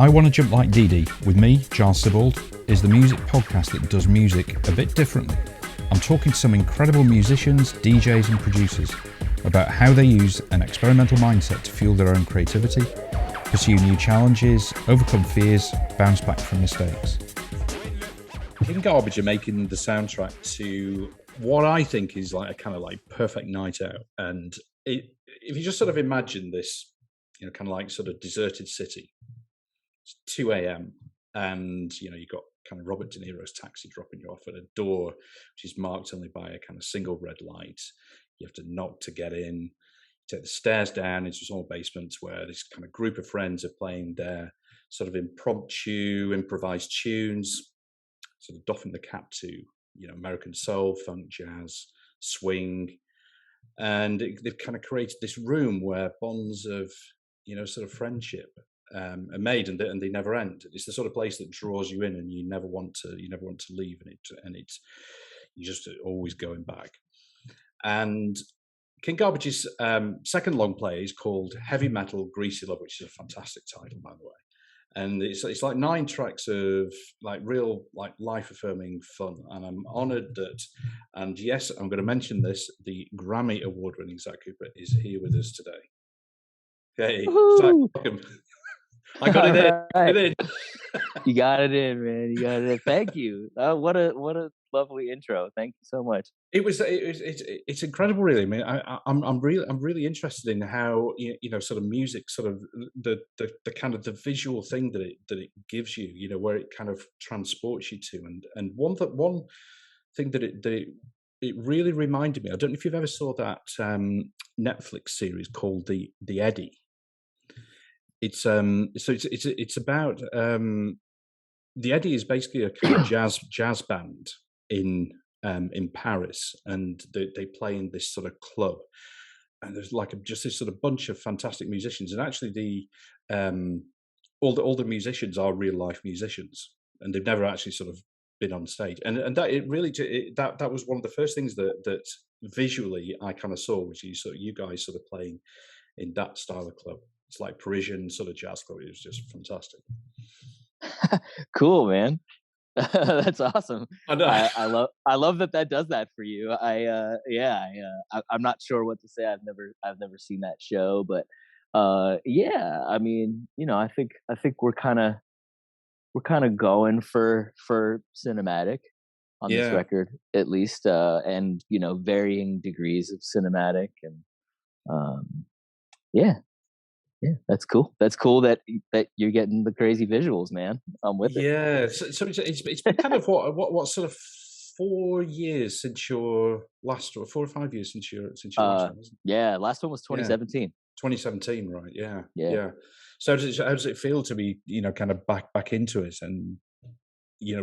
I Want to Jump Like Dee Dee, with me, Giles Sibbald, is the music podcast that does music a bit differently. I'm talking to some incredible musicians, DJs and producers about how they use an experimental mindset to fuel their own creativity, pursue new challenges, overcome fears, bounce back from mistakes. In Garbage are making the soundtrack to what I think is like a kind of like perfect night out. And if you just sort of imagine this, kind of like sort of deserted city, it's 2 a.m. and, you've got kind of Robert de Niro's taxi dropping you off at a door, which is marked only by a kind of single red light. You have to knock to get in, take the stairs down into a small basement where this kind of group of friends are playing their sort of impromptu, improvised tunes, sort of doffing the cap to, American soul, funk, jazz, swing. And they've kind of created this room where bonds of, sort of friendship are made, and they never end. It's the sort of place that draws you in, and you never want to leave, and it's you're just always going back. And King Garbage's second long play is called Heavy Metal Greasy Love, which is a fantastic title, by the way. And it's like 9 tracks of like real like life affirming fun. And I'm honoured that, and yes, I'm going to mention this, the Grammy award winning Zach Cooper is here with us today. Hey, Zach, welcome. I got it in. Right. You got it in, man. You got it in. Thank you. What a lovely intro. Thank you so much. It's incredible, really. I mean, I'm really interested in how sort of music, sort of the kind of the visual thing that it gives you, where it kind of transports you to, and one thing that it really reminded me. I don't know if you've ever saw that Netflix series called the Eddie. It's about the Eddie is basically a kind of jazz band in Paris, and they play in this sort of club, and there's like just this sort of bunch of fantastic musicians, and actually all the musicians are real life musicians, and they've never actually sort of been on stage, and that it really that was one of the first things that visually I kind of saw, which you guys sort of playing in that style of club. It's like Parisian sort of jazz club. It was just fantastic. Cool, man. That's awesome. I know. I love that does that for you. I'm not sure what to say. I've never seen that show, but yeah. I mean, I think we're kind of going for cinematic on this record, at least, and varying degrees of cinematic, and yeah, that's cool. That's cool that you're getting the crazy visuals, man. I'm with it. Yeah, so it's been kind of what sort of 4 years since your last, or 4 or 5 years since your last one, wasn't it? Yeah, last one was 2017. 2017, right? Yeah. So how does it feel to be kind of back into it, and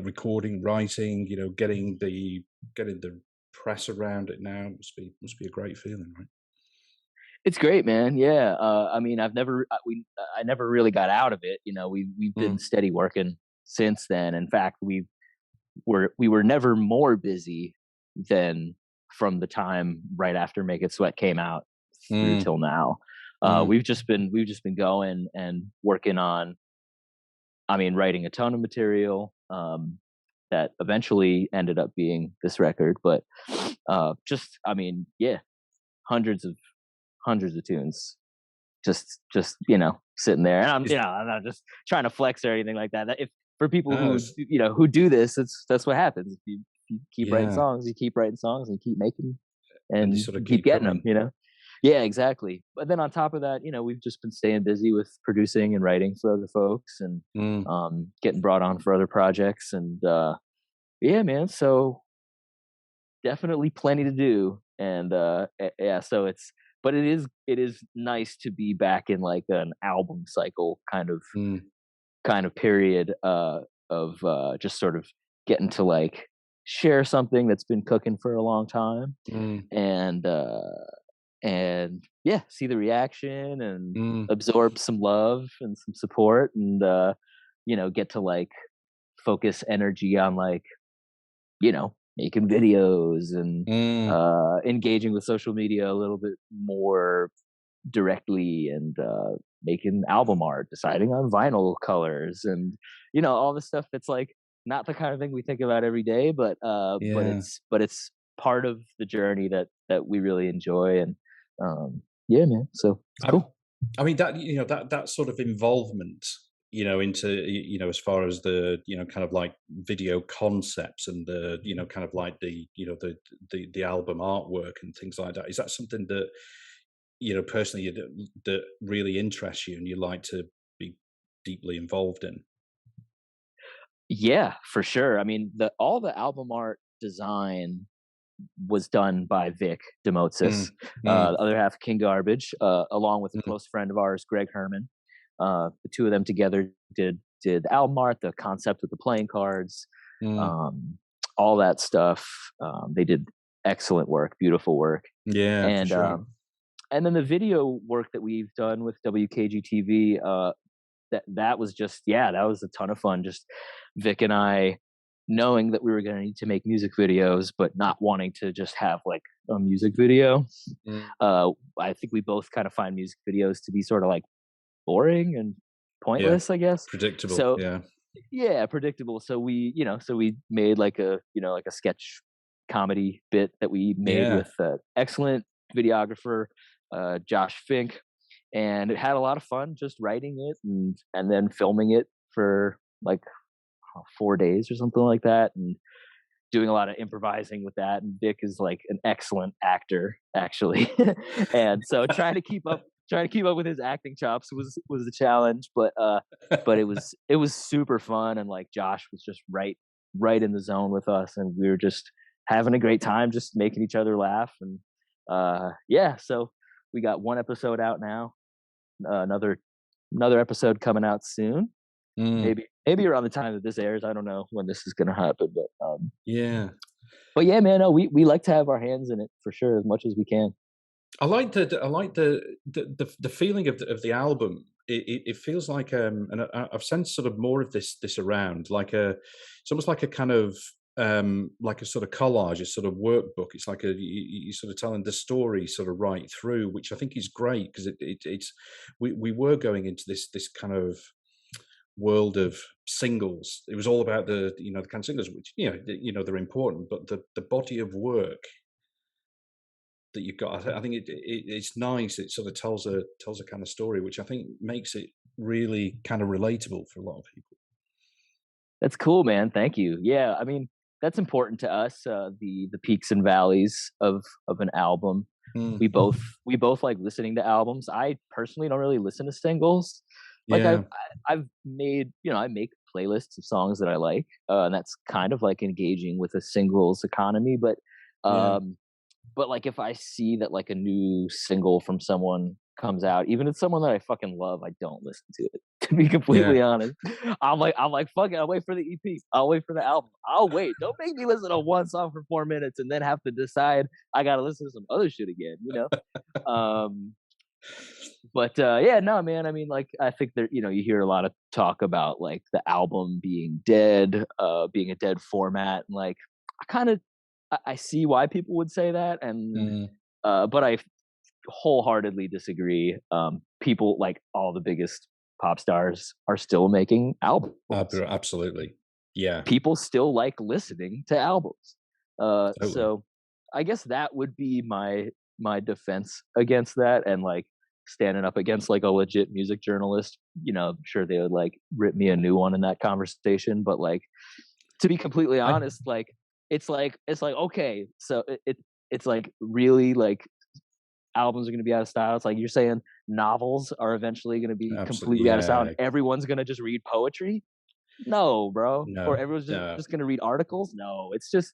recording, writing, getting the press around it now must be a great feeling, right? It's great, man. Yeah. I mean, I never really got out of it. We've been steady working since then. In fact, we were never more busy than from the time right after Make It Sweat came out through till now. We've just been going and working on, writing a ton of material that eventually ended up being this record, but hundreds of tunes just sitting there, and I'm not just trying to flex or anything like that. If for people who do this, that's what happens. If you keep writing songs, you keep writing songs and keep making and you sort of keep getting coming. Them, yeah, exactly. But then on top of that, we've just been staying busy with producing and writing for other folks, and getting brought on for other projects, and yeah, man, so definitely plenty to do. And so but it is nice to be back in like an album cycle kind of period of just sort of getting to like share something that's been cooking for a long time, and yeah, see the reaction and absorb some love and some support, and get to like focus energy on like making videos and engaging with social media a little bit more directly, and making album art, deciding on vinyl colors, and all the stuff that's like not the kind of thing we think about every day, Yeah. but it's part of the journey that we really enjoy. And yeah, man, so it's I, cool. I mean that that sort of involvement, into as far as the kind of like video concepts and the kind of like the the album artwork and things like that. Is that something that personally that really interests you and you like to be deeply involved in? Yeah, for sure. I mean, the all the album art design was done by Vic Dimotsis, Mm, mm, the other half of King Garbage, along with a mm, close friend of ours, Greg Herman. The two of them together did the album art, the concept with the playing cards, mm. um, all that stuff. They did excellent work, beautiful work, Yeah, for and sure. and then the video work that we've done with WKG TV. That was just, yeah, that was a ton of fun. Just Vic and I knowing that we were going to need to make music videos, but not wanting to just have like a music video. Mm. I think we both kind of find music videos to be sort of like boring and Yeah, pointless, I guess. predictable. So Yeah, yeah, predictable. So we made like a like a sketch comedy bit that we made yeah. with excellent videographer Josh Fink, and it had a lot of fun just writing it and then filming it for like 4 days or something like that, and doing a lot of improvising with that. And Vic is like an excellent actor, actually, and so trying to keep up with his acting chops was a challenge, but it was super fun, and like Josh was just right in the zone with us, and we were just having a great time, just making each other laugh. And yeah, so we got one episode out now, another episode coming out soon. Mm, Maybe around the time that this airs. I don't know when this is going to happen, yeah. but yeah, man, no, we like to have our hands in it for sure as much as we can. I like the feeling of the album. It feels like and I've sensed sort of more of this around, like it's almost like a kind of like a sort of collage, a sort of workbook. It's like you sort of telling the story sort of right through, which I think is great because it's we were going into this kind of world of singles. It was all about the the kind of singles, which they're important, but the body of work that you've got. I think it's nice. It sort of tells a kind of story, which I think makes it really kind of relatable for a lot of people. That's cool, man. Thank you. Yeah, I mean, that's important to us. The peaks and valleys of an album. Mm, We both like listening to albums. I personally don't really listen to singles. Like yeah, I've made, I make playlists of songs that I like, and that's kind of like engaging with a singles economy. yeah, Um, but like if I see that like a new single from someone comes out, even if it's someone that I fucking love, I don't listen to it. To be yeah. completely honest, I'm like fuck it. I'll wait for the EP. I'll wait for the album. I'll wait. Don't make me listen to one song for 4 minutes and then have to decide I got to listen to some other shit again. Um, but yeah, no, man. I mean, like I think that you hear a lot of talk about like the album being dead, being a dead format, and like I kind of I see why people would say that, and Mm, but I wholeheartedly disagree. People like all the biggest pop stars are still making albums. absolutely. Yeah, People still like listening to albums. totally. So I guess that would be my defense against that, and like standing up against like a legit music journalist. I'm sure they would like rip me a new one in that conversation, but like to be completely I honest, like it's like okay, so it's like really like albums are going to be out of style. It's like you're saying novels are eventually going to be absolutely. completely out of style, and Yeah. everyone's going to just read poetry. No, bro. Or No. everyone's just, No. just going to read articles. No, it's just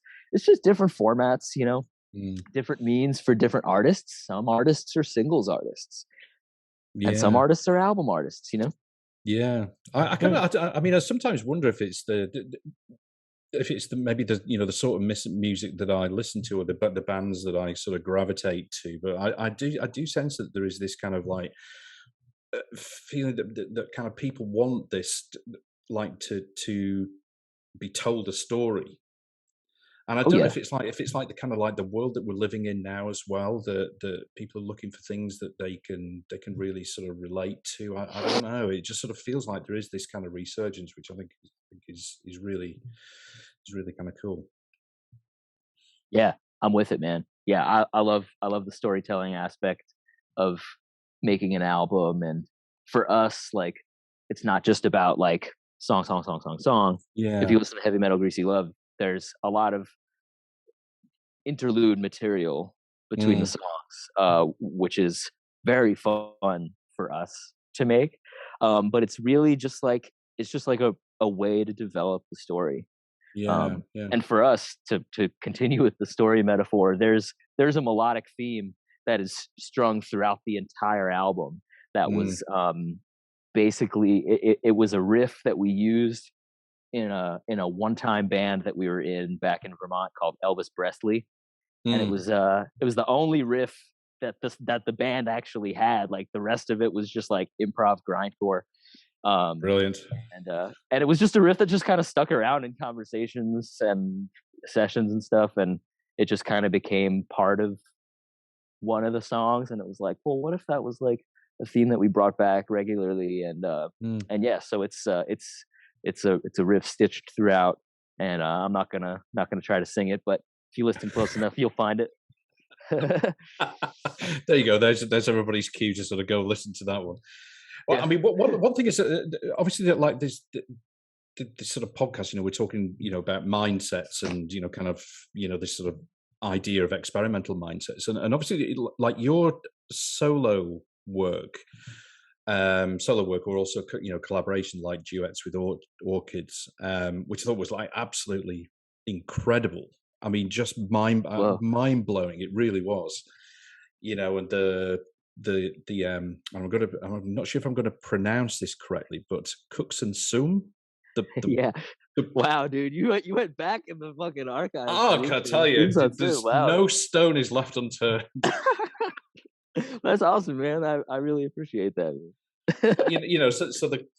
different formats. Mm, Different means for different artists. Some artists are singles artists, and some yeah. artists are album artists. Yeah. I kind Yeah. of. I mean, I sometimes wonder if it's if it's maybe the the sort of music that I listen to or the bands that I sort of gravitate to. But I do sense that there is this kind of like feeling that kind of people want this like to be told a story, And I Oh don't know yeah. if it's like the kind of like the world that we're living in now as well, that people are looking for things that they can really sort of relate to. I don't know. It just sort of feels like there is this kind of resurgence, which I think is really kind of cool. Yeah, I'm with it, man. Yeah, I love the storytelling aspect of making an album, and for us, like, it's not just about like song, song, song, song, song. If Yeah. you listen to Heavy Metal Greasy Love, there's a lot of interlude material between the Mm. songs, which is very fun for us to make. But it's really just like a way to develop the story. Yeah. Um, Yeah. and for us to continue with the story metaphor, there's a melodic theme that is strung throughout the entire album. That Mm. was basically it was a riff that we used in a one time band that we were in back in Vermont called Elvis Presley, and Mm. it was the only riff that the band actually had. Like the rest of it was just like improv grindcore. Um, Brilliant. and it was just a riff that just kind of stuck around in conversations and sessions and stuff, and it just kind of became part of one of the songs. And it was like, well, what if that was like a theme that we brought back regularly? Mm. And yeah, so it's a riff stitched throughout, and I'm not gonna try to sing it, but if you listen close enough, you'll find it. There you go. There's everybody's cue to sort of go listen to that one. Well, I Yeah. mean, one thing is obviously that like this sort of podcast. You know, we're talking about mindsets and kind of this sort of idea of experimental mindsets, and obviously like your solo work, or also collaboration like duets with orchids, which I thought was like absolutely incredible. I mean, just Well, mind blowing. It really was. And I'm not sure if I'm gonna pronounce this correctly, but Cooks and Sum, the yeah. the Wow, dude, you went back in the fucking archives to oh, look can I for tell you, Coops on Two. there's Wow, no stone is left unturned. that's awesome, man. I really appreciate that. So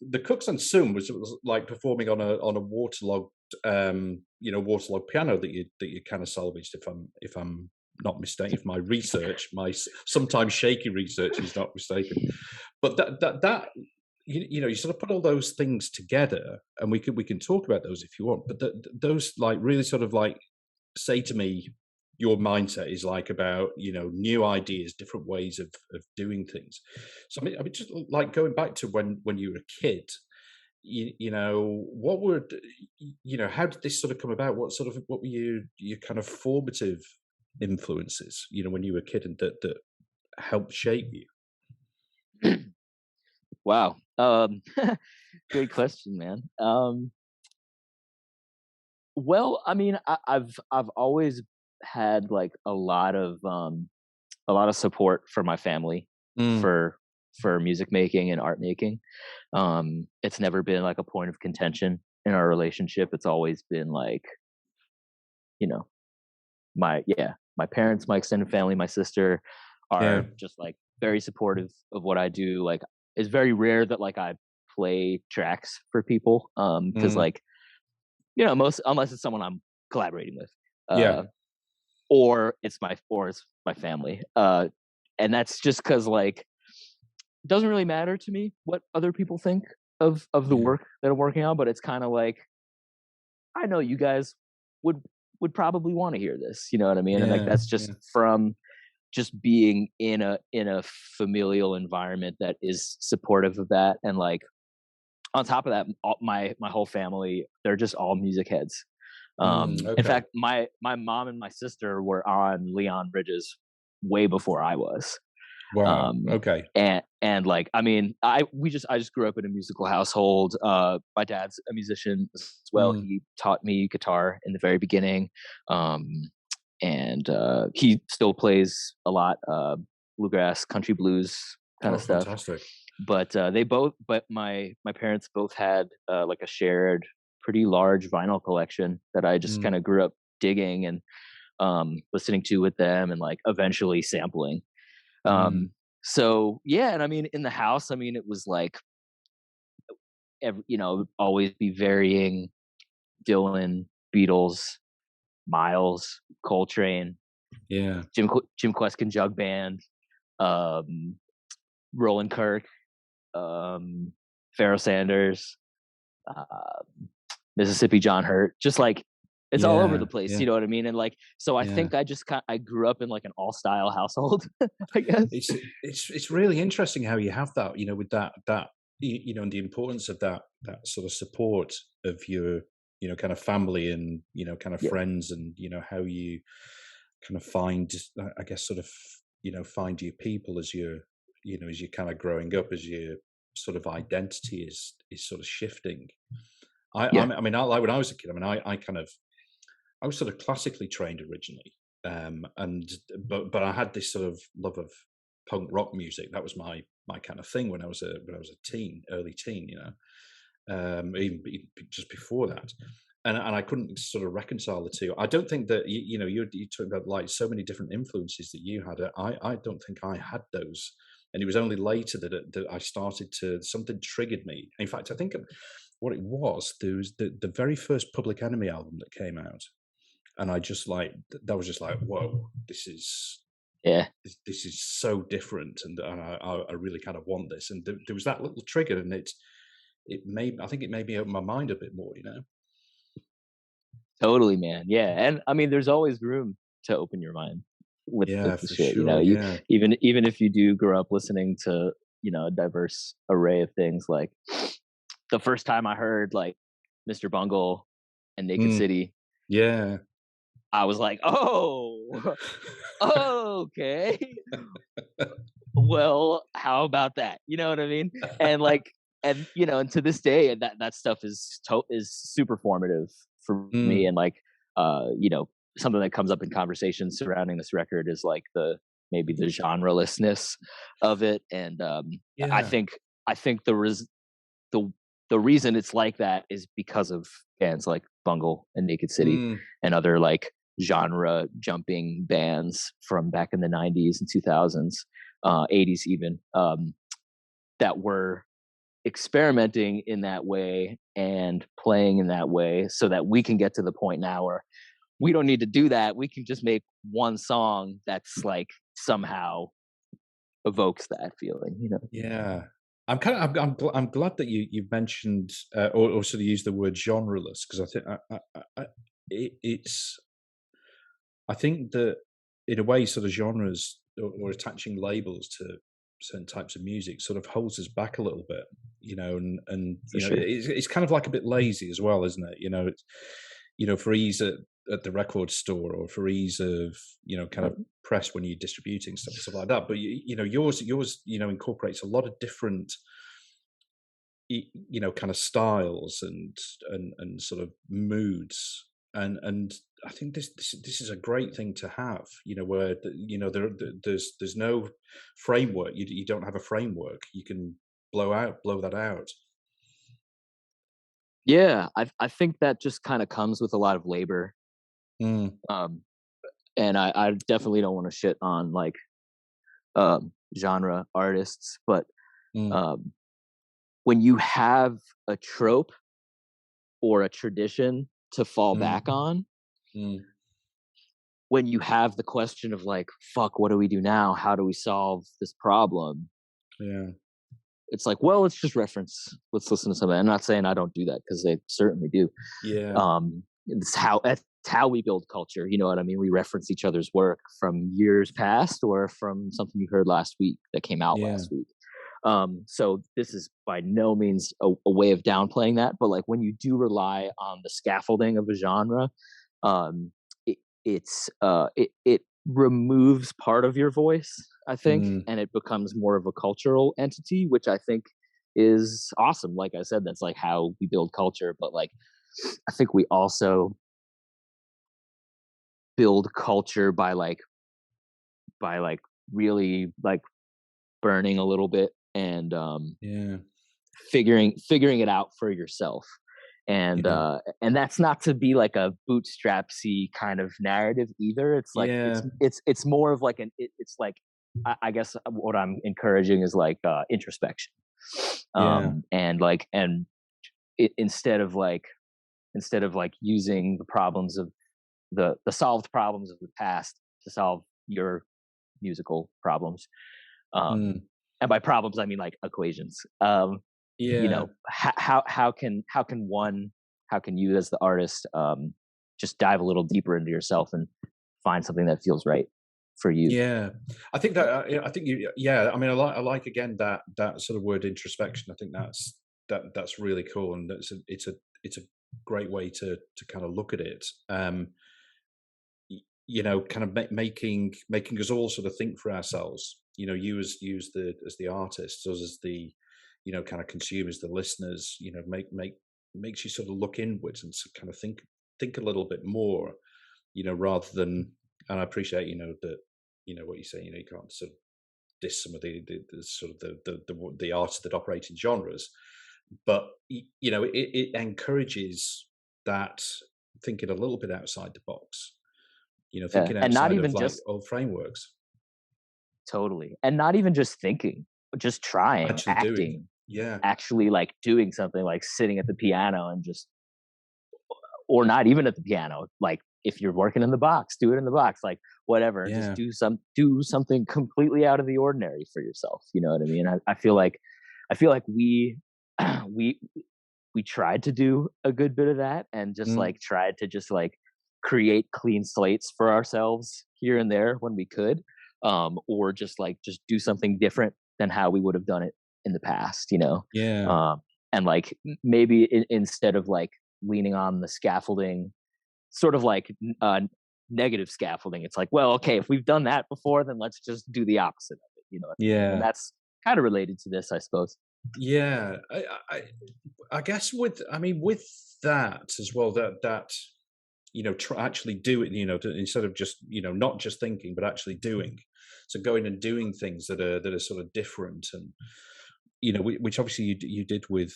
the Cooks and Sum was like performing on a waterlogged waterlogged piano that you kind of salvaged, if I'm not mistaken, if my research, sometimes shaky research is not mistaken. But that you sort of put all those things together, and we can talk about those if you want. But those like really sort of like say to me, your mindset is like about new ideas, different ways of doing things. So I mean just like going back to when you were a kid, what would how did this sort of come about? What were your kind of formative influences when you were a kid, and that helped shape you? Wow. Great question, man. Well, I mean, I've always had like a lot of support from my family Mm. for music making and art making. It's never been like a point of contention in our relationship. It's always been like, you know, my parents, my extended family, my sister Yeah. are just like very supportive of what I do. Like it's very rare that like I play tracks for people. Because Mm. like, most unless it's someone I'm collaborating with. Yeah. Or it's my family. And that's just because like it doesn't really matter to me what other people think of the Yeah. work that I'm working on, but it's kind of like I know you guys would probably want to hear this, you know what I mean? And like Yeah. that's just Yeah. from just being in a familial environment that is supportive of that. And like on top of that, my whole family, they're just all music heads. In Okay. fact, my mom and my sister were on Leon Bridges way before I was. Wow. Um, Okay. and like, I mean, I just grew up in a musical household. My dad's a musician as well. Mm. He taught me guitar in the very beginning. Um, and he still plays a lot, bluegrass, country blues kind Oh, of stuff. fantastic. But my parents both had like a shared pretty large vinyl collection that I just Mm. kind of grew up digging and listening to with them, and like eventually sampling. Mm. So yeah, and I mean in the house, I mean it was like always be varying Dylan, Beatles, Miles, Coltrane, yeah, Jim Kweskin Jug Band, Roland Kirk, Pharoah Sanders, uh, Mississippi John Hurt, just like it's all over the place, yeah, you know what I mean? And like, so I think I grew up in like an all style household, I guess. It's really interesting how you have that, you know, with that you know, and the importance of that sort of support of your, you know, kind of family and, you know, kind of friends, and, you know, how you kind of find, I guess, sort of, you know, find your people as you're, you know, as you're kind of growing up, as your sort of identity is sort of shifting. I mean, like when I was a kid, I mean, I was sort of classically trained originally, and but I had this sort of love of punk rock music. That was my kind of thing when I was a teen, early teen, you know, even just before that. And I couldn't sort of reconcile the two. I don't think that you know, you talk about like so many different influences that you had. I don't think I had those, and it was only later that I started to, something triggered me. In fact, I think what it was, there was the very first Public Enemy album that came out, and I just like, that was just like, whoa, this is this is so different, and I really kind of want this. And there was that little trigger, and I think it made me open my mind a bit more, you know. Totally, man. Yeah, and I mean, there's always room to open your mind with the shit. Sure, you know, even if you do grow up listening to, you know, a diverse array of things. Like the first time I heard like Mr. Bungle and Naked City, I was like, oh, okay. Well, how about that? You know what I mean? And like, and you know, and to this day, that stuff is super formative for me. And like, you know, something that comes up in conversations surrounding this record is like maybe the genrelessness of it. And I think the reason it's like that is because of bands like Bungle and Naked City and other like genre jumping bands from back in the 90s and 2000s, 80s even, that were experimenting in that way and playing in that way, so that we can get to the point now where we don't need to do that. We can just make one song that's like somehow evokes that feeling, you know? Yeah. I'm glad that you mentioned or sort of used the word genreless, because I think it's, I think that in a way, sort of genres or attaching labels to certain types of music sort of holds us back a little bit, you know, and you know, it's kind of like a bit lazy as well, isn't it? You know, it's, you know, for ease at the record store, or for ease of, you know, kind of press when you're distributing stuff like that. But you know, yours, you know, incorporates a lot of different, you know, kind of styles and sort of moods, and I think this is a great thing to have, you know, where you know, there's no framework. You don't have a framework. You can blow that out. Yeah, I think that just kind of comes with a lot of labor. And I definitely don't want to shit on like genre artists, but when you have a trope or a tradition to fall back on, when you have the question of like, fuck, what do we do now? How do we solve this problem? Yeah. It's like, well, let's just reference, let's listen to something. I'm not saying I don't do that, because they certainly do. Yeah. That's how we build culture. You know what I mean? We reference each other's work from years past, or from something you heard last week that came out last week. So this is by no means a way of downplaying that, but like when you do rely on the scaffolding of a genre, it removes part of your voice, I think, and it becomes more of a cultural entity, which I think is awesome. Like I said, that's like how we build culture. But like, I think we also build culture by really like burning a little bit and figuring it out for yourself. And that's not to be like a bootstrapsy kind of narrative either. It's like it's more of like it's like, I guess what I'm encouraging is like introspection. And like, and instead of like using the problems of the solved problems of the past to solve your musical problems. And by problems, I mean like equations. You know, how can you as the artist just dive a little deeper into yourself and find something that feels right for you? Yeah, I think that I mean, I like again that sort of word introspection. I think that's really cool, and it's a great way to kind of look at it. You know, kind of making us all sort of think for ourselves. You know, you as the artists, us as the, you know, kind of consumers, the listeners. You know, makes you sort of look inwards and kind of think a little bit more. You know, rather than, and I appreciate, you know, that, you know, what you say. You know, you can't sort of diss some of the sort of the artists that operate in genres, but you know, it encourages that thinking a little bit outside the box. You know, thinking outside, and not even of like old frameworks. Totally. And not even just thinking, just trying, actually acting. Doing. Yeah. Actually like doing something, like sitting at the piano and just, or not even at the piano. Like if you're working in the box, do it in the box, like whatever, just do something completely out of the ordinary for yourself. You know what I mean? I feel like we tried to do a good bit of that, and just like tried to just like create clean slates for ourselves here and there when we could, or just do something different than how we would have done it in the past, you know? And like maybe instead of like leaning on the scaffolding, sort of like negative scaffolding, it's like, well, okay, if we've done that before, then let's just do the opposite of it, you know? And that's kind of related to this, I suppose. Yeah, I guess with that as well, that you know, actually do it, you know, instead of just, you know, not just thinking, but actually doing. So going and doing things that are sort of different, and, you know, which obviously you did with,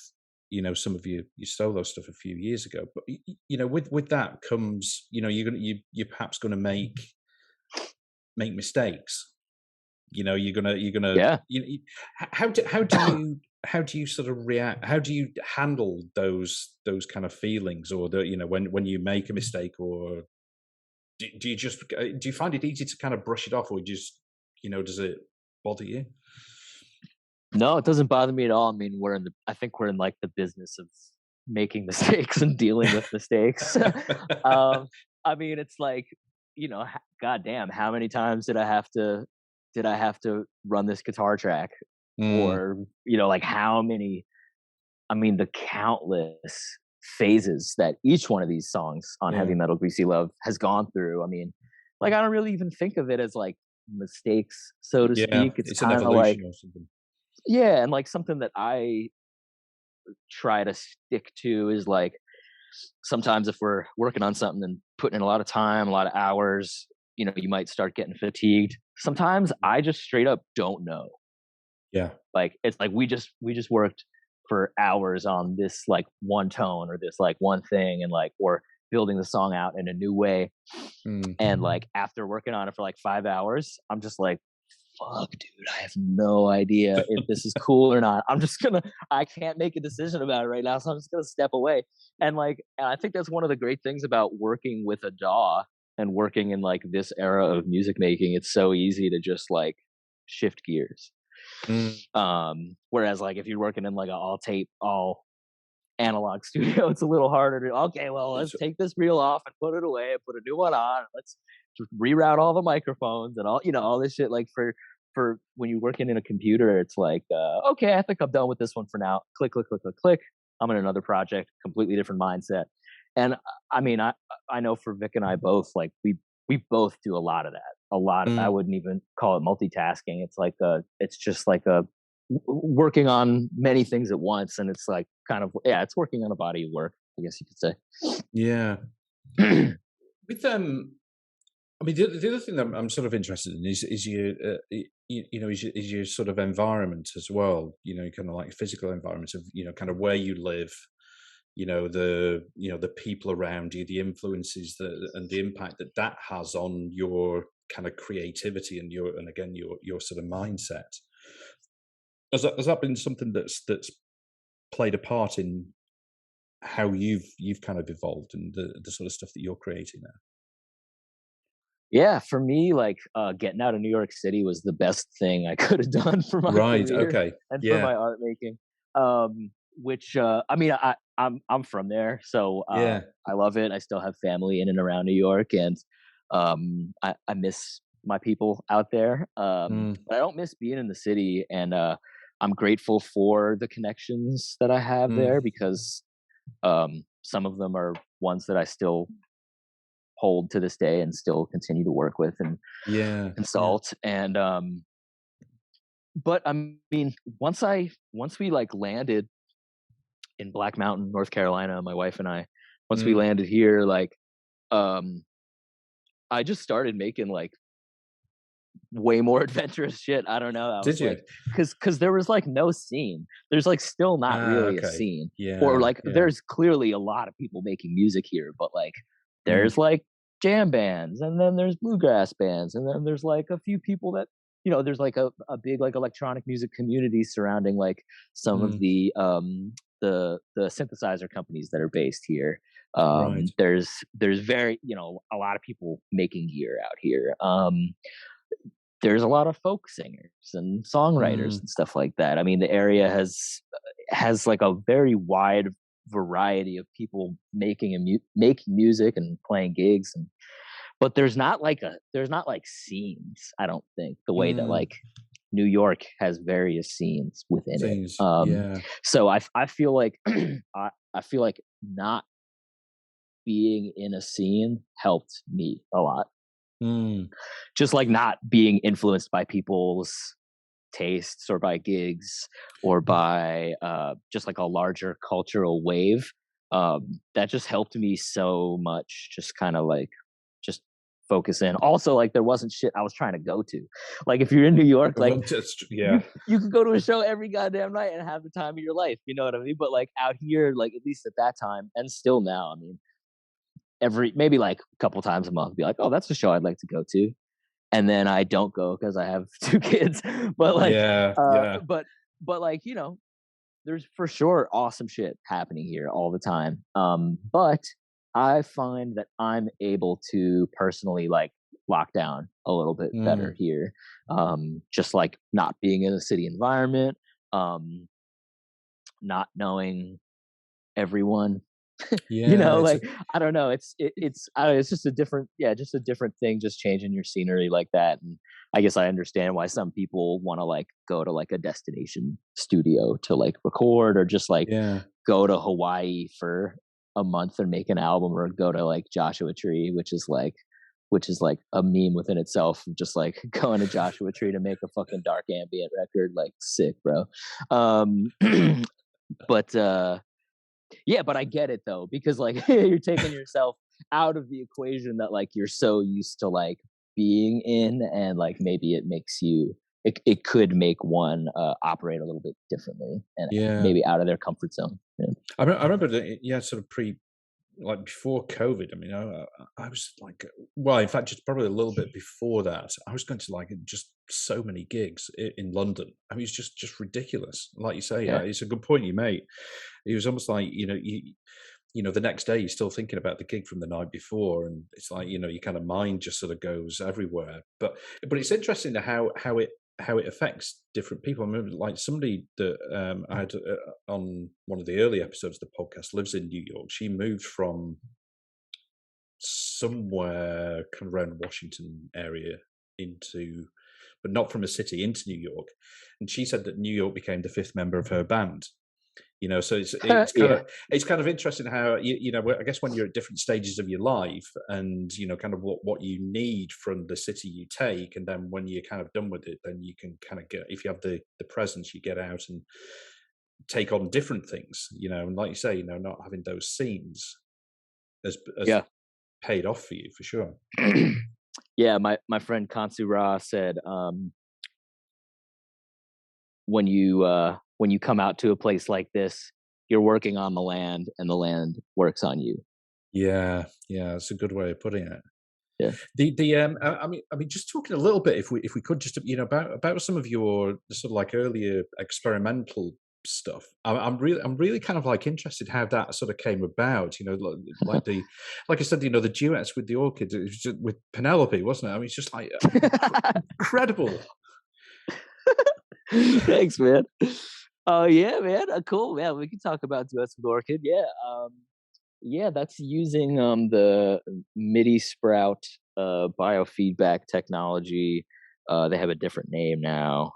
you know, some of your solo stuff a few years ago. But, you know, with that comes, you know, you're perhaps going to make mistakes. You know, you're gonna you know, how do you sort of react? How do you handle those kind of feelings, or the, you know, when you make a mistake, or do you find it easy to kind of brush it off, or just, you know, does it bother you? No, it doesn't bother me at all. I mean, I think we're in like the business of making mistakes and dealing with mistakes. I mean, it's like, you know, goddamn, how many times did I have to run this guitar track? Or, you know, like how many, I mean, the countless phases that each one of these songs on Heavy Metal Greasy Love has gone through. I mean, like, I don't really even think of it as like mistakes, so to speak. It's kind of like, or something. Yeah, and like something that I try to stick to is like, sometimes if we're working on something and putting in a lot of time, a lot of hours, you know, you might start getting fatigued. Sometimes I just straight up don't know. Yeah. Like, it's like we just worked for hours on this like one tone or this like one thing, and like we're building the song out in a new way. And like after working on it for like 5 hours, I'm just like, fuck, dude, I have no idea if this is cool or not. I can't make a decision about it right now, so I'm just gonna step away. And I think that's one of the great things about working with a DAW and working in like this era of music making. It's so easy to just like shift gears. Whereas like if you're working in like all analog studio, it's a little harder to, okay, well, let's take this reel off and put it away and put a new one on. Let's reroute all the microphones and all, you know, all this shit. Like for when you're working in a computer, it's like, okay, I think I'm done with this one for now. Click, click, click, click, click. I'm in another project, completely different mindset. And I mean, I know for Vic and I both, like we both do a lot of that. I wouldn't even call it multitasking. It's like it's just like working on many things at once, and it's like kind of, it's working on a body of work, I guess you could say. Yeah. With I mean, the other thing that I'm sort of interested in is your you know, is your sort of environment as well. You know, kind of like physical environment of, you know, kind of where you live. You know, the people around you, the influences and the impact that has on your kind of creativity and your sort of mindset. Has that been something that's played a part in how you've kind of evolved and the sort of stuff that you're creating now? Yeah, for me, like getting out of New York City was the best thing I could have done for my Right. career Okay. and for Yeah. my art making. Which I mean, I'm from there, so Yeah. I love it. I still have family in and around New York, and I miss my people out there. But I don't miss being in the city, and I'm grateful for the connections that I have Mm. there because some of them are ones that I still hold to this day and still continue to work with and Yeah. consult. And but I mean, once we like landed in Black Mountain, North Carolina, my wife and I, once we Mm. landed here, like um I just started making like way more adventurous shit. I don't know. I Did was you? like, because there was like no scene. There's like still not really a Okay. scene, or Yeah. like Yeah. there's clearly a lot of people making music here, but like Mm. there's like jam bands, and then there's bluegrass bands, and then there's like a few people that there's like a big like electronic music community surrounding like some of Mm. the synthesizer companies that are based here. Right. There's very a lot of people making gear out here. There's a lot of folk singers and songwriters Mm. and stuff like that. I mean, the area has like a very wide variety of people making making music and playing gigs, and but there's not like scenes. I don't think the way that Mm. like New York has various scenes within it. Things. Yeah. So I feel like I feel like not being in a scene helped me a lot, Mm. just like not being influenced by people's tastes or by gigs or by just like a larger cultural wave. That just helped me so much, just kind of like just focus in. Also, like there wasn't shit I was trying to go to. Like if you're in New York, like Yeah. you could go to a show every goddamn night and have the time of your life, you know what I mean? But like out here, like at least at that time and still now, I mean, maybe like a couple times a month be like, oh, that's a show I'd like to go to, and then I don't go because I have two kids. But like, Yeah. Yeah. but like there's for sure awesome shit happening here all the time. But I find that I'm able to personally like lock down a little bit better Mm. here. Just like not being in a city environment, not knowing everyone. Yeah. It's a, Like I don't know. It's just a different, just a different thing. Just changing your scenery like that, and I guess I understand why some people want to like go to like a destination studio to like record, or just like yeah. go to Hawaii for a month and make an album, or go to like Joshua Tree, which is like a meme within itself, of just like going to Joshua Tree to make a fucking dark ambient record. Like sick, bro. But yeah, but I get it though, because like you're taking yourself out of the equation that like you're so used to like being in, and like maybe it could make one operate a little bit differently and Yeah. maybe out of their comfort zone. Yeah. I remember that, yeah, sort of like before COVID. I mean, I was like, well, in fact, just probably a little bit before that, I was going to like just so many gigs in London. I mean, it's just ridiculous. Like you say, Yeah. it's a good point you made. It was almost like, the next day you're still thinking about the gig from the night before, and it's like, your kind of mind just sort of goes everywhere. But it's interesting to how it affects different people. I remember like somebody that I had on one of the early episodes of the podcast lives in New York. She moved from somewhere kind of around Washington area but not from a city, into New York. And she said that New York became the fifth member of her band. So it's kind of interesting how I guess when you're at different stages of your life, and kind of what you need from the city you take, and then when you're kind of done with it, then you can kind of get, if you have the presence, you get out and take on different things, and like you say, not having those scenes as paid off for you for sure. Yeah, my friend Kansu Ra said, when you come out to a place like this, you're working on the land and the land works on you. Yeah, that's a good way of putting it. Yeah. I mean, just talking a little bit, if we could, just about some of your sort of like earlier experimental stuff. I'm really kind of like interested how that sort of came about. You know, like I said, you know, the duets with the orchid, it was just with Penelope, wasn't it? I mean, it's just like incredible. Thanks, man. Oh yeah, man. Cool, man. We can talk about duets with orchid. Yeah. Yeah, that's using the MIDI Sprout biofeedback technology. They have a different name now.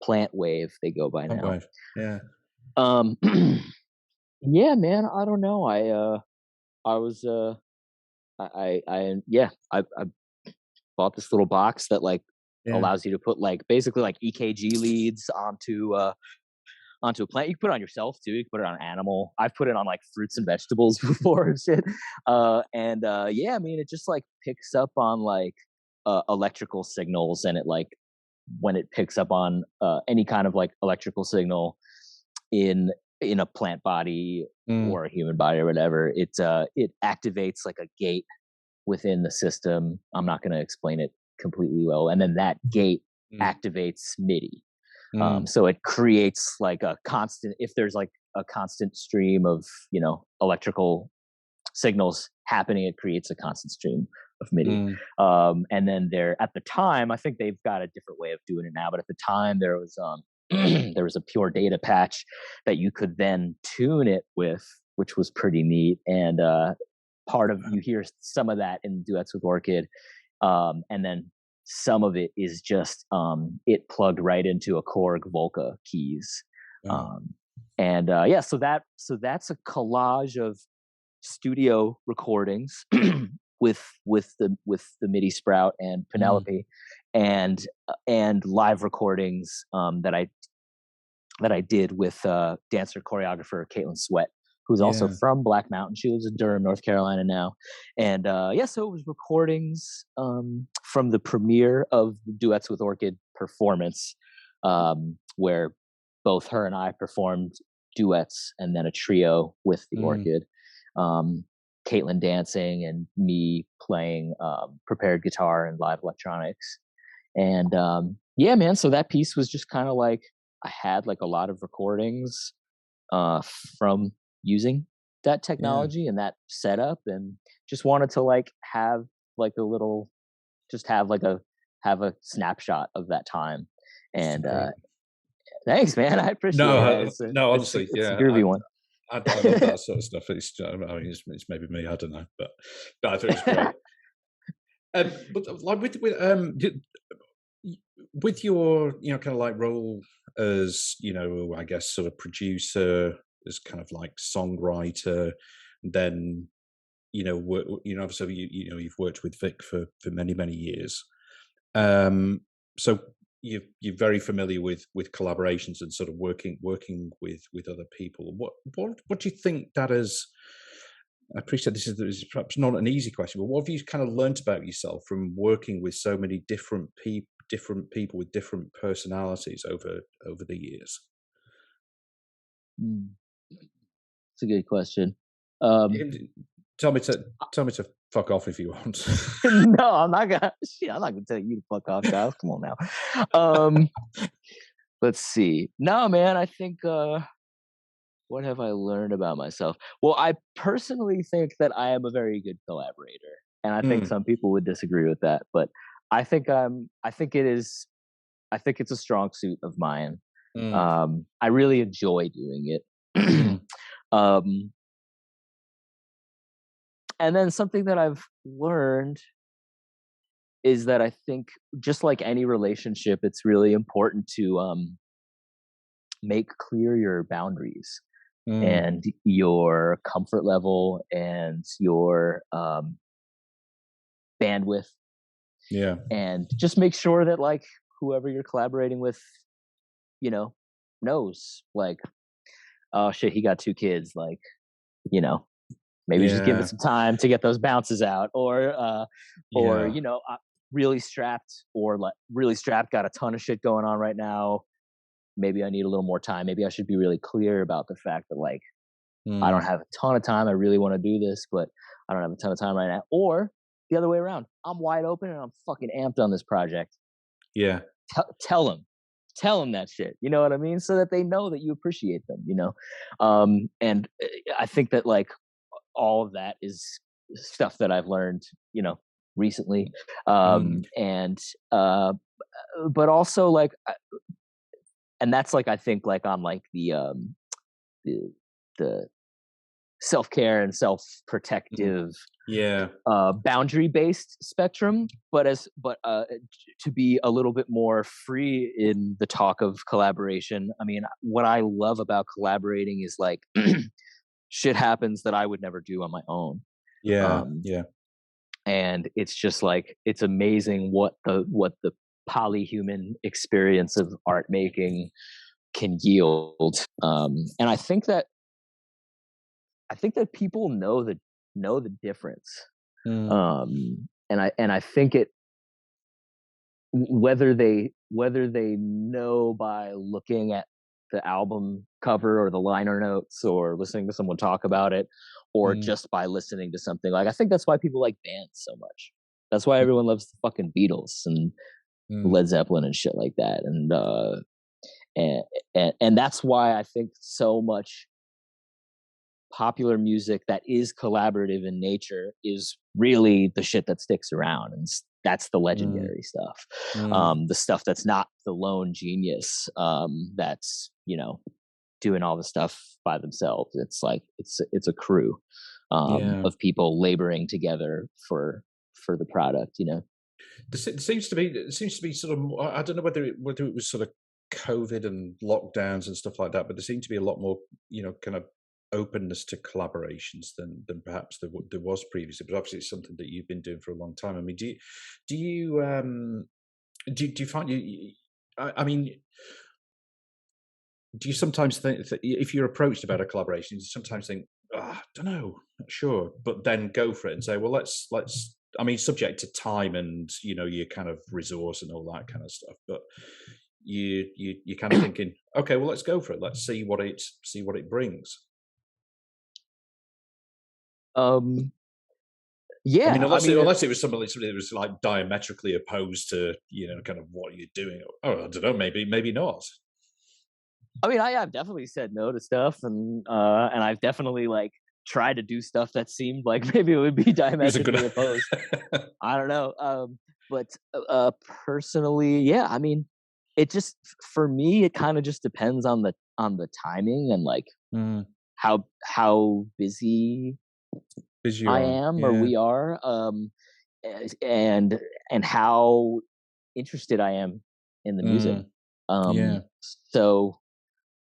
Plant Wave, they go by now. Wave. Yeah. Yeah, man. I don't know. I bought this little box that like allows you to put like basically like EKG leads onto a plant. You can put it on yourself too. You can put it on an animal. I've put it on like fruits and vegetables before and shit. Yeah, I mean, it just like picks up on like electrical signals, and it like when it picks up on any kind of like electrical signal in a plant body or a human body or whatever, it activates like a gate within the system. I'm not going to explain it completely well, and then that gate activates MIDI. So it creates like a constant, if there's like a constant stream of, you know, electrical signals happening, it creates a constant stream of MIDI. And then at the time, I think they've got a different way of doing it now, but at the time there was there was a pure data patch that you could then tune it with, which was pretty neat. And you hear some of that in duets with orchid, and then some of it is just it plugged right into a Korg Volca keys. So that's a collage of studio recordings with the MIDI Sprout and Penelope, and live recordings that I did with dancer choreographer Caitlin Sweat, who's also from Black Mountain. She lives in Durham, North Carolina now. And so it was recordings from the premiere of the Duets with Orchid performance, where both her and I performed duets and then a trio with the orchid. Caitlin dancing and me playing prepared guitar and live electronics. And yeah, man, so that piece was just kind of like, I had like a lot of recordings from using that technology and that setup, and just wanted to like have like have a snapshot of that time. And thanks, man. I appreciate it. No, honestly, it's a groovy one. I love that sort of stuff. I mean, it's maybe me. I don't know, but I thought it was great. But like with your, you know, kind of like role as, you know, I guess sort of producer, as kind of like songwriter, then, you know, obviously you know, you've worked with Vic for many years. So you're very familiar with collaborations and sort of working with other people. What do you think that is? I appreciate this is perhaps not an easy question, but what have you kind of learned about yourself from working with so many different people with different personalities over the years? It's a good question. Tell me to fuck off if you want. No, I'm not gonna. Shit, I'm not gonna tell you to fuck off, Giles. Come on now. Let's see. No, man. I think. What have I learned about myself? Well, I personally think that I am a very good collaborator, and I think some people would disagree with that. But I think it is. I think it's a strong suit of mine. I really enjoy doing it. And then something that I've learned is that I think, just like any relationship, it's really important to make clear your boundaries and your comfort level and your bandwidth. Yeah. And just make sure that like whoever you're collaborating with, you know, knows like, oh shit, he got 2 kids. Like, you know, maybe just give it some time to get those bounces out, or you know, really strapped got a ton of shit going on right now. Maybe I need a little more time. Maybe I should be really clear about the fact that like, I don't have a ton of time. I really want to do this, but I don't have a ton of time right now. Or the other way around, I'm wide open and I'm fucking amped on this project. Yeah. Tell them tell them that shit, you know what I mean, so that they know that you appreciate them, you know. And I think that like all of that is stuff that I've learned, you know, recently. And but also like and that's like I think like on like the self-care and self-protective boundary-based spectrum, but to be a little bit more free in the talk of collaboration. I mean, what I love about collaborating is like shit happens that I would never do on my own. And it's just like, it's amazing what the polyhuman experience of art making can yield. And I think that people know the difference. And I think it, whether they know by looking at the album cover or the liner notes or listening to someone talk about it, or just by listening to something, like I think that's why people like bands so much. That's why everyone loves the fucking Beatles and Led Zeppelin and shit like that. And that's why I think so much popular music that is collaborative in nature is really the shit that sticks around, and that's the legendary stuff. The stuff that's not the lone genius, that's, you know, doing all the stuff by themselves. It's like it's a crew of people laboring together for the product, you know. It seems to be sort of, I don't know whether it was sort of COVID and lockdowns and stuff like that, but there seemed to be a lot more, you know, kind of openness to collaborations than perhaps there was previously. But obviously it's something that you've been doing for a long time. I mean, do you find I mean, do you sometimes think that if you're approached about a collaboration, you sometimes think, I don't know, not sure, but then go for it and say, well, let's I mean, subject to time and, you know, your kind of resource and all that kind of stuff, but you're kind of thinking, okay, well, let's go for it. Let's see what it brings. Yeah, I mean, unless it was somebody that was like diametrically opposed to, you know, kind of what you're doing. Oh, I don't know, maybe not. I mean, I've definitely said no to stuff, and I've definitely like tried to do stuff that seemed like maybe it would be diametrically opposed. I don't know, but personally, yeah. I mean, it just, for me, it kind of just depends on the timing and like how busy I am or we are, and how interested I am in the music. So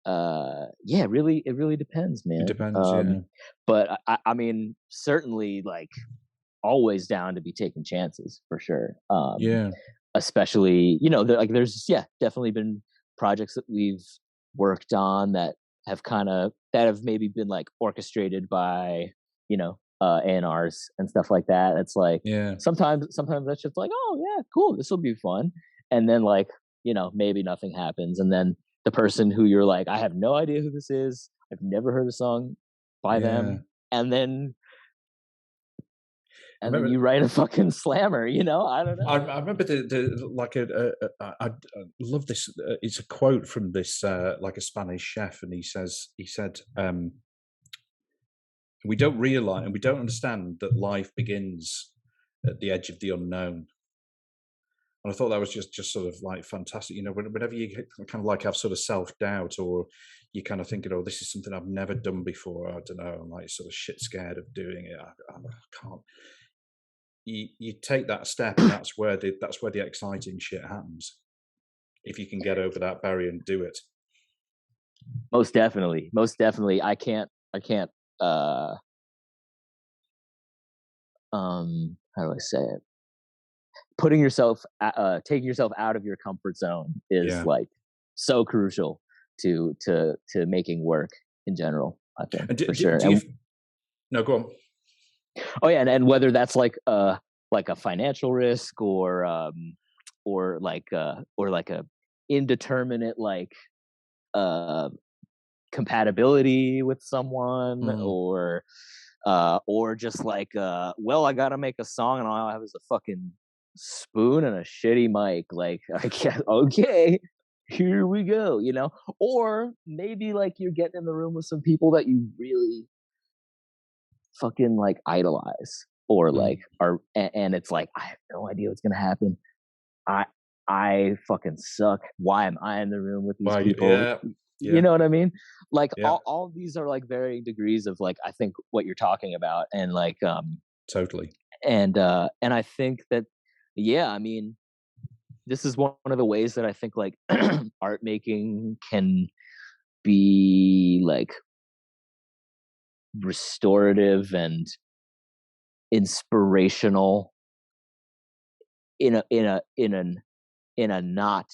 it really depends, man. It depends. But I mean, certainly like always down to be taking chances for sure. Especially, you know, there's definitely been projects that we've worked on that have maybe been like orchestrated by, you know, A&Rs and stuff like that. It's like sometimes that's just like, oh yeah, cool, this will be fun, and then like, you know, maybe nothing happens, and then the person who you're like, I have no idea who this is, I've never heard a song by them, and then you write a fucking slammer, you know. I don't know. I remember I love this. It's a quote from this like a Spanish chef, and he said, we don't realize and we don't understand that life begins at the edge of the unknown. And I thought that was just sort of like fantastic. You know, whenever you kind of like have sort of self-doubt, or you kind of thinking, oh, this is something I've never done before, I don't know, I'm like sort of shit scared of doing it, I can't. You take that step, and that's where the exciting shit happens. If you can get over that barrier and do it. Most definitely. I can't how do I say it? Taking yourself out of your comfort zone is like so crucial to making work in general, I think, for sure. No, go on. Oh yeah, and whether that's like a financial risk or like a indeterminate like compatibility with someone, or just like well, I gotta make a song and all I have is a fucking spoon and a shitty mic. Like, I guess, okay, here we go, or maybe like you're getting in the room with some people that you really fucking like idolize, or like are, and it's like, I have no idea what's gonna happen. I fucking suck. Why am I in the room with these people? Yeah. You know what I mean? Like all of these are like varying degrees of like, I think what you're talking about, and like totally. And I think that, yeah, I mean, this is one of the ways that I think like art making can be like restorative and inspirational in a not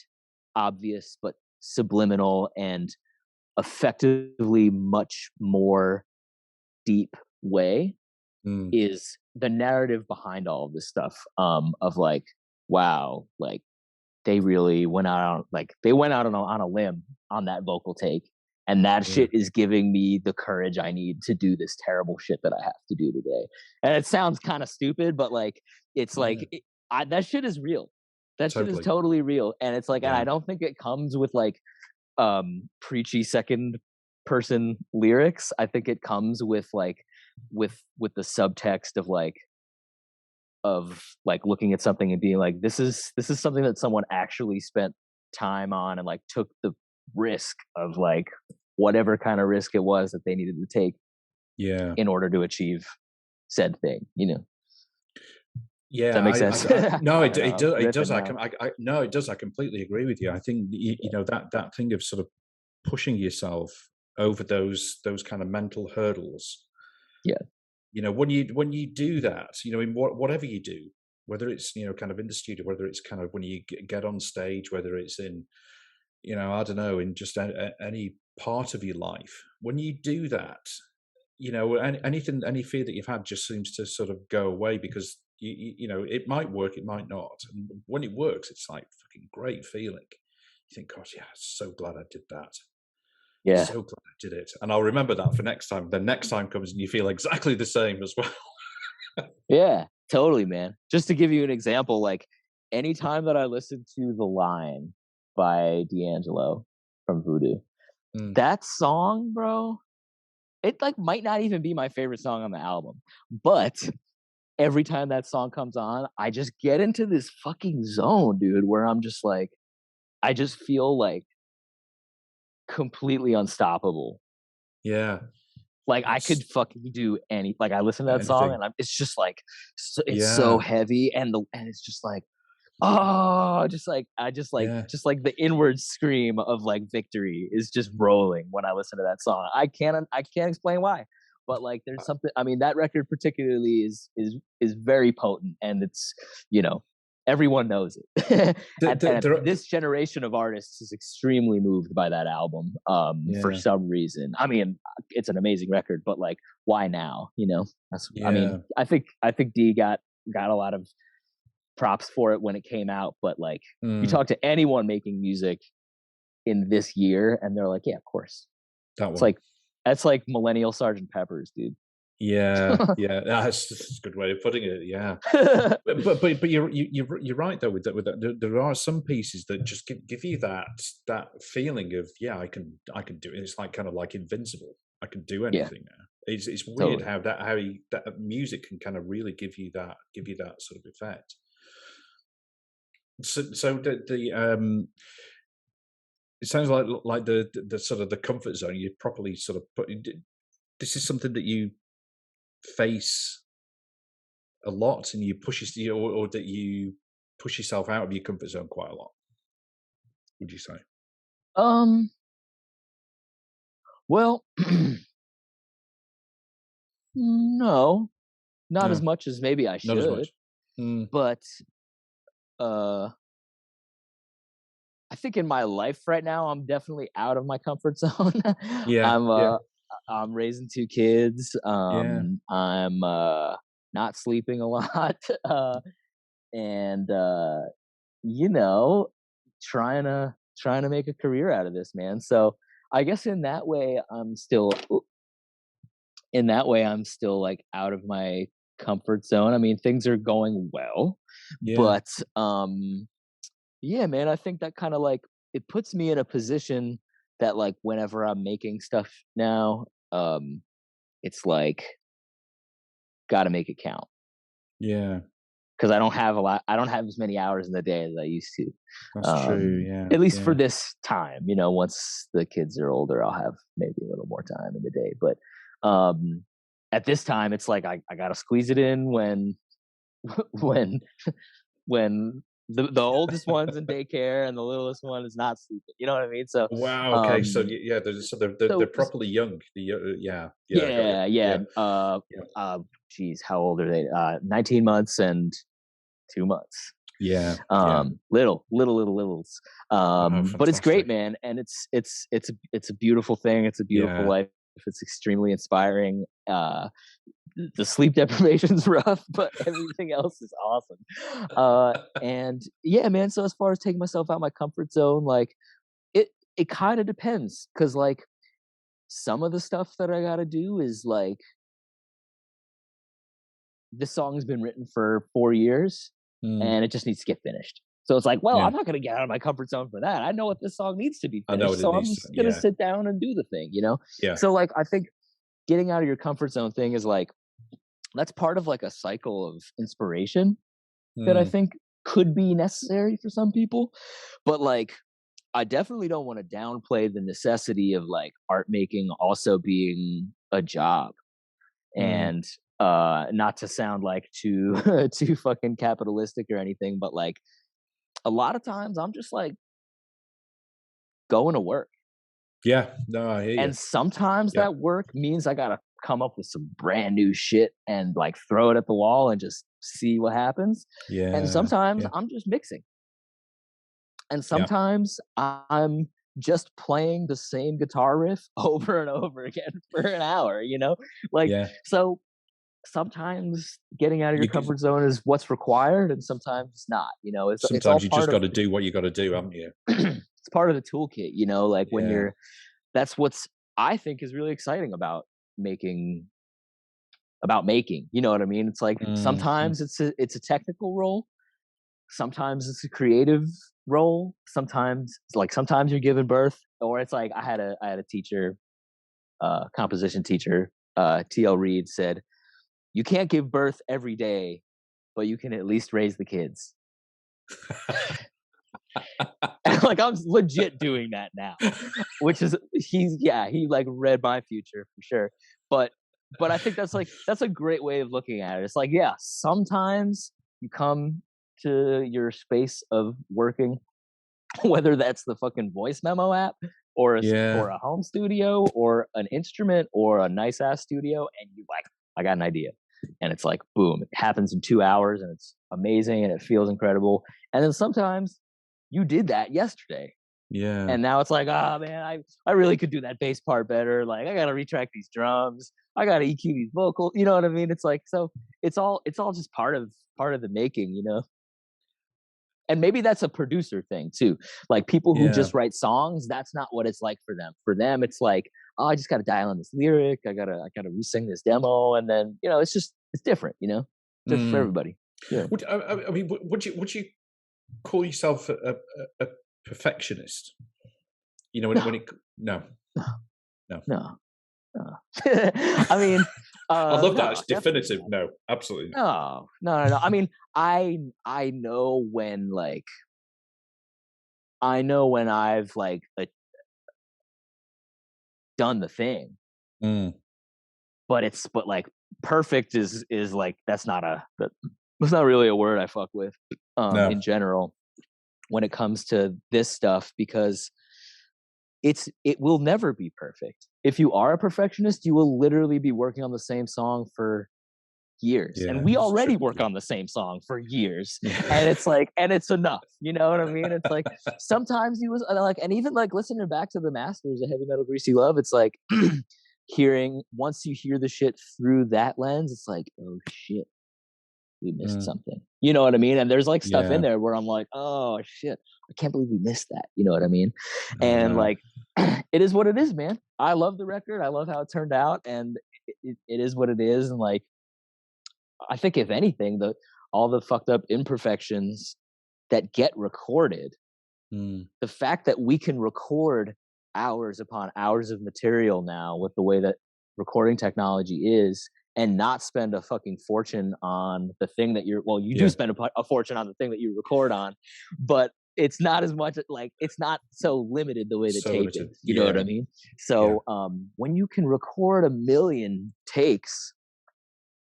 obvious but subliminal and effectively much more deep way. Is the narrative behind all of this stuff, of like, wow, like they really went out on a limb on that vocal take, and that shit is giving me the courage I need to do this terrible shit that I have to do today. And it sounds kind of stupid, but like it's like that shit is real. That shit is totally real, and it's like, and I don't think it comes with like preachy second person lyrics. I think it comes with like with the subtext of looking at something and being like, this is something that someone actually spent time on and like took the risk of like whatever kind of risk it was that they needed to take in order to achieve said thing. Yeah, does that make sense? No, it does. No, it does. I completely agree with you. I think that thing of sort of pushing yourself over those kind of mental hurdles. Yeah. When you do that, in whatever you do, whether it's kind of in the studio, whether it's kind of when you get on stage, whether it's in I don't know, in just any part of your life, when you do that, any fear that you've had just seems to sort of go away, because it might work, it might not, and when it works, it's like fucking great feeling. You think, gosh, yeah, so glad I did that. Yeah, so glad I did it, and I'll remember that for next time. The next time comes and you feel exactly the same as well. Yeah, totally, man. Just to give you an example, like anytime that I listen to The Line by D'Angelo from Voodoo, that song, bro, it like might not even be my favorite song on the album, but every time that song comes on, I just get into this fucking zone, dude, where I'm just like, I just feel like completely unstoppable. Yeah. Like I could fucking do like I listen to that song and it's just like, it's so heavy, and it's just like, oh, just like the inward scream of like victory is just rolling when I listen to that song. I can't explain why, but like there's something. I mean, that record particularly is very potent, and it's everyone knows it. This generation of artists is extremely moved by that album for some reason. I mean, it's an amazing record, but like, why now? I mean, I think D got a lot of props for it when it came out, but like you talk to anyone making music in this year and they're like, yeah, of course. That's like millennial Sgt. Pepper's, dude. Yeah, that's a good way of putting it. Yeah, but you're right though with that. There are some pieces that just give you that feeling of I can do it. It's like kind of like invincible. I can do anything now. It's weird how that music can kind of really give you that sort of effect. So the it sounds like the sort of the comfort zone you properly sort of put. This is something that you face a lot, and you push or that you push yourself out of your comfort zone quite a lot, would you say? Well, no, not as much as maybe I should. Not as much. But I think in my life right now, I'm definitely out of my comfort zone. I'm raising 2 kids. I'm not sleeping a lot, and trying to make a career out of this, man. So I guess in that way, I'm still like out of my comfort zone. I mean, things are going well, but yeah, man, I think that kind of like it puts me in a position that like whenever I'm making stuff now, it's like got to make it count. Yeah. Because I don't have as many hours in the day as I used to. That's true. Yeah. At least for this time, you know, once the kids are older, I'll have maybe a little more time in the day. But at this time, it's like I got to squeeze it in when the oldest one's in daycare and the littlest one is not sleeping. You know what I mean? So wow. Okay. So yeah, they're properly young. Yeah. Geez, how old are they? 19 months and 2 months. Yeah. Littles. But it's great, man, and it's a beautiful thing. It's a beautiful life. It's extremely inspiring. The sleep deprivation's rough, but everything else is awesome. And yeah, man. So as far as taking myself out of my comfort zone, like it kind of depends, because like some of the stuff that I got to do is like, this song's been written for 4 years and it just needs to get finished. So it's like, well, I'm not going to get out of my comfort zone for that. I know what this song needs to be finished, so I'm just going to sit down and do the thing, you know? Yeah. So like, I think getting out of your comfort zone thing is like, that's part of like a cycle of inspiration that I think could be necessary for some people. But like, I definitely don't want to downplay the necessity of like art making also being a job. And not to sound like too fucking capitalistic or anything, but like a lot of times I'm just like going to work. Yeah, no, I hear you. And sometimes that work means I gotta come up with some brand new shit and like throw it at the wall and just see what happens. Yeah. And sometimes I'm just mixing. And sometimes I'm just playing the same guitar riff over and over again for an hour, you know? Like, so sometimes getting out of your comfort zone is what's required, and sometimes it's not, you know? Sometimes it's all you just got to do what you got to do, haven't you? It's part of the toolkit, you know? Like when that's what's, I think, is really exciting about making, you know what I mean? It's like sometimes it's a technical role. Sometimes it's a creative role. Sometimes you're giving birth, or it's like I had a teacher, composition teacher, TL Reed, said, you can't give birth every day, but you can at least raise the kids. Like I'm legit doing that now, which is he like read my future for sure. But I think that's a great way of looking at it. It's like, sometimes you come to your space of working, whether that's the fucking voice memo app or a home studio or an instrument or a nice ass studio, and you like, I got an idea. And it's like, boom, it happens in 2 hours and it's amazing and it feels incredible. And then sometimes you did that yesterday. Yeah. And now it's like, oh man, I really could do that bass part better. Like I got to retrack these drums. I got to EQ these vocals. You know what I mean? It's like, so it's all just part of the making, you know? And maybe that's a producer thing too. Like people who just write songs, that's not what it's like for them. For them, it's like, oh, I just got to dial in this lyric. I gotta re-sing this demo, and then it's different. You know, different for everybody. Yeah. Would you call yourself a perfectionist? You know, when it no. I mean, I love that. It's definitive. No, absolutely. No. I mean, I know when I've like done the thing, but like perfect is like that's not really a word I fuck with in general when it comes to this stuff, because it will never be perfect. If you are a perfectionist, you will literally be working on the same song for years. And we already work on the same song for years. And it's like, and it's enough. You know what I mean? It's like, sometimes you was like, and even like listening back to the masters of Heavy Metal Greasy Love, it's like once you hear the shit through that lens, it's like, oh shit, we missed something. You know what I mean? And there's like stuff in there where I'm like, oh shit, I can't believe we missed that. You know what I mean? And like, it is what it is, man. I love the record. I love how it turned out, and it is what it is. And like, I think if anything, all the fucked up imperfections that get recorded The fact that we can record hours upon hours of material now with the way that recording technology is, and not spend a fucking fortune on the thing that you do spend a fortune on the thing that you record on, but it's not as much, like, it's not so limited the way that tape is. You know what I mean? So when you can record 1 million takes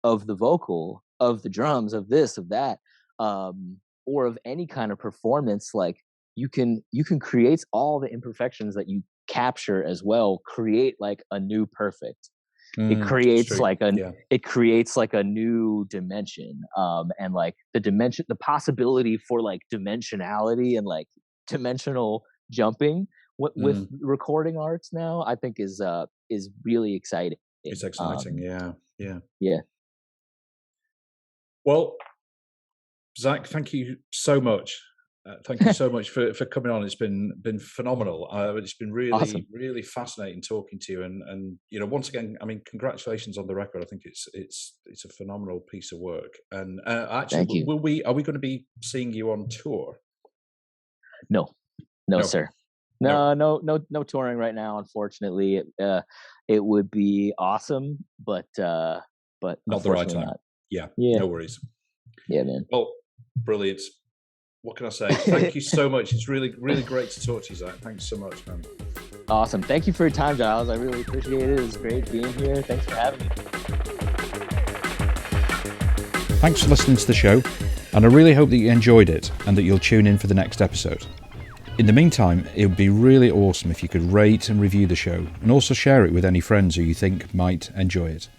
of the vocal, of the drums, of this, of that, or of any kind of performance, like, you can create all the imperfections that you capture as well, create like a new perfect. It creates like a new dimension, and like the possibility for like dimensionality and like dimensional jumping with recording arts now, I think is really exciting. It's exciting. Yeah. Well, Zach, thank you so much. Thank you so much for coming on. It's been phenomenal. It's been really awesome. Really fascinating talking to you. And once again, I mean, congratulations on the record. I think it's a phenomenal piece of work. And actually, are we going to be seeing you on tour? No, sir. No touring right now. Unfortunately, it would be awesome, but not the right time. Not. Yeah. No worries. Yeah, man. Well, brilliant. What can I say? Thank you so much. It's really, really great to talk to you, Zach. Thanks so much, man. Awesome. Thank you for your time, Giles. I really appreciate it. It was great being here. Thanks for having me. Thanks for listening to the show, and I really hope that you enjoyed it and that you'll tune in for the next episode. In the meantime, it would be really awesome if you could rate and review the show, and also share it with any friends who you think might enjoy it.